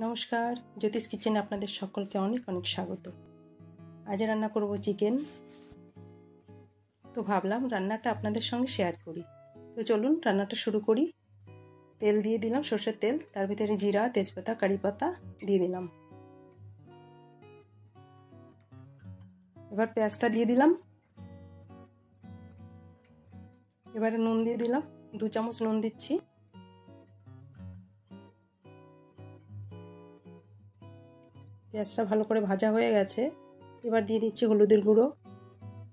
নমস্কার, জ্যোতিষ কিচেনে আপনাদের সকলকে অনেক অনেক স্বাগত। আজ রান্না করব চিকেন। তো ভাবলাম রান্নাটা আপনাদের সঙ্গে শেয়ার করি। তো চলুন রান্নাটা শুরু করি। তেল দিয়ে দিলাম, সর্ষের তেল, তার ভিতরে জিরা, তেজপাতা, কারি পাতা দিয়ে দিলাম। এবার পেঁয়াজটা দিয়ে দিলাম। এবারে নুন দিয়ে দিলাম, 2 চামচ নুন দিচ্ছি। পেঁয়াজটা ভালো করে ভাজা হয়ে গেছে। এবার দিয়ে দিচ্ছি হলুদের গুঁড়ো,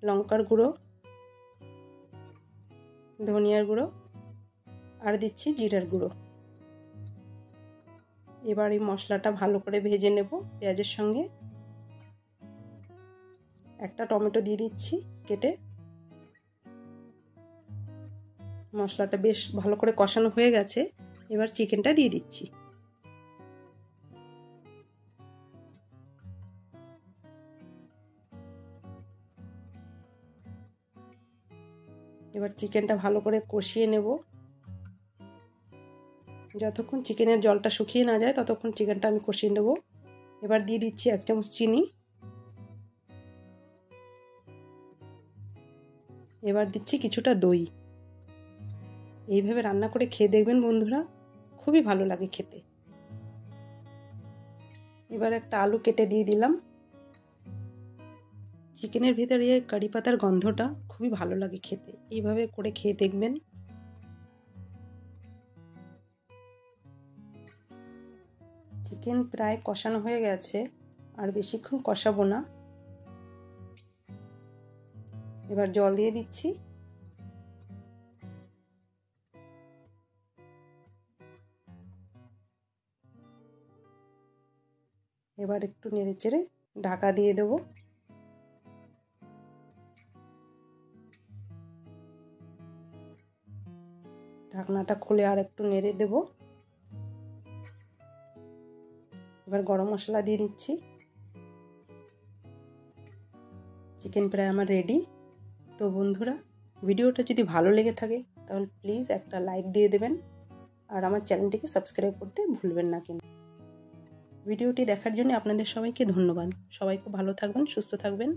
লঙ্কার গুঁড়ো, ধনিয়ার গুঁড়ো আর দিচ্ছি জিরার গুঁড়ো। এবার এই মশলাটা ভালো করে ভেজে নেব পেঁয়াজের সঙ্গে। একটা টমেটো দিয়ে দিচ্ছি কেটে। মশলাটা বেশ ভালো করে কষানো হয়ে গেছে। এবার চিকেনটা দিয়ে দিচ্ছি। এবার চিকেনটা ভালো করে কষিয়ে নেব। যতক্ষণ চিকেনের জলটা শুকিয়ে না যায় ততক্ষণ চিকেনটা আমি কষিয়ে নেব। এবার দিয়ে দিচ্ছি 1 চামচ চিনি। এবার দিচ্ছি কিছুটা দই। এইভাবে রান্না করে খেয়ে দেখবেন বন্ধুরা, খুবই ভালো লাগে খেতে। এবার একটা আলু কেটে দিয়ে দিলাম। চিকেনের ভিতরে কারি পাতার গন্ধটা খুবই ভালো লাগে খেতে। এইভাবে করে খেয়ে দেখবেন। চিকেন প্রায় কষানো হয়ে গেছে, আর বেশিক্ষণ কষাবো না। এবার জল দিয়ে দিচ্ছি। এবার একটু নেড়েচেড়ে ঢাকা দিয়ে দেব। ঢাকনাটা খুলে আর একটু নেড়ে দেব। এবার গরম মশলা দিয়ে দিচ্ছি। চিকেন প্রায় আমার রেডি। তো বন্ধুরা, ভিডিওটা যদি ভালো লেগে থাকে তাহলে প্লিজ একটা লাইক দিয়ে দেবেন, আর আমার চ্যানেলটিকে সাবস্ক্রাইব করতে ভুলবেন না কিন্তু। ভিডিওটি দেখার জন্য আপনাদের সবাইকে ধন্যবাদ। সবাই খুব ভালো থাকবেন, সুস্থ থাকবেন।